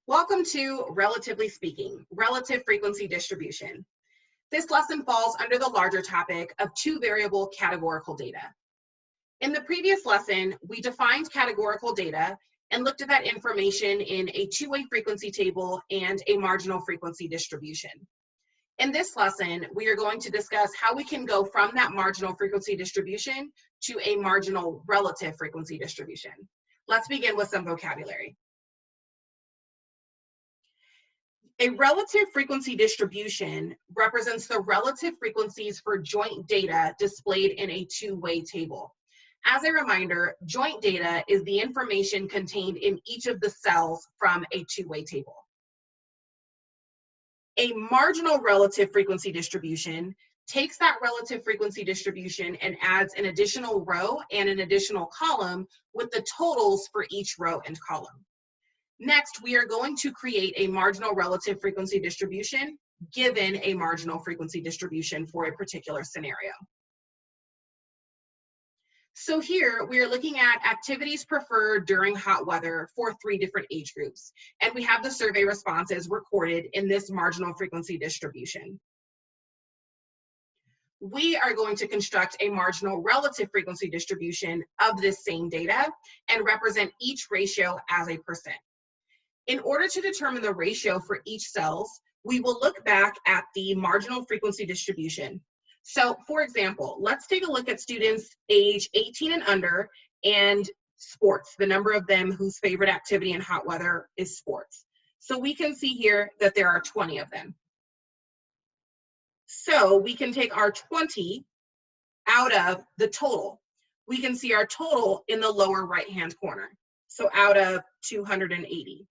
Welcome to Relatively Speaking, Relative Frequency Distribution. This lesson falls under the larger topic of two-variable categorical data. In the previous lesson, we defined categorical data and looked at that information in a two-way frequency table and a marginal frequency distribution. In this lesson, we are going to discuss how we can go from that marginal frequency distribution to a marginal relative frequency distribution. Let's begin with some vocabulary. A relative frequency distribution represents the relative frequencies for joint data displayed in a two-way table. As a reminder, joint data is the information contained in each of the cells from a two-way table. A marginal relative frequency distribution takes that relative frequency distribution and adds an additional row and an additional column with the totals for each row and column. Next, we are going to create a marginal relative frequency distribution given a marginal frequency distribution for a particular scenario. So here we are looking at activities preferred during hot weather for 3 different age groups, and we have the survey responses recorded in this marginal frequency distribution. We are going to construct a marginal relative frequency distribution of this same data and represent each ratio as a percent. In order to determine the ratio for each cells, we will look back at the marginal frequency distribution. So for example, let's take a look at students age 18 and under and sports, the number of them whose favorite activity in hot weather is sports. So we can see here that there are 20 of them. So we can take our 20 out of the total. We can see our total in the lower right-hand corner. So out of 280.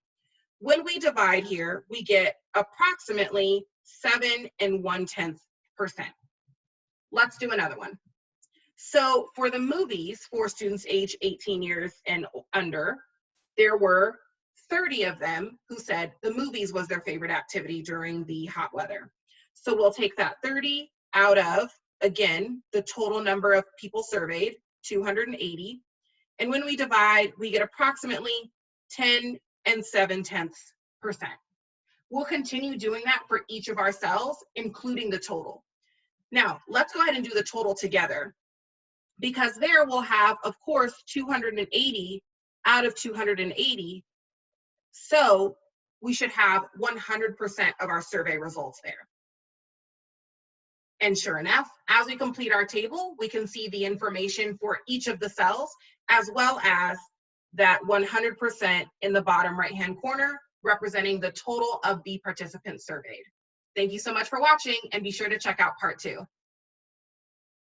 When we divide here, we get approximately 7 1/10%. Let's do another one. So for the movies for students age 18 years and under, there were 30 of them who said the movies was their favorite activity during the hot weather. So we'll take that 30 out of, again, the total number of people surveyed, 280. And when we divide, we get approximately 10 7/10%. We'll continue doing that for each of our cells, including the total. Now, let's go ahead and do the total together, because there we'll have, of course, 280 out of 280. So we should have 100% of our survey results there. And sure enough, as we complete our table, we can see the information for each of the cells, as well as that 100% in the bottom right-hand corner, representing the total of the participants surveyed. Thank you so much for watching, and be sure to check out part 2.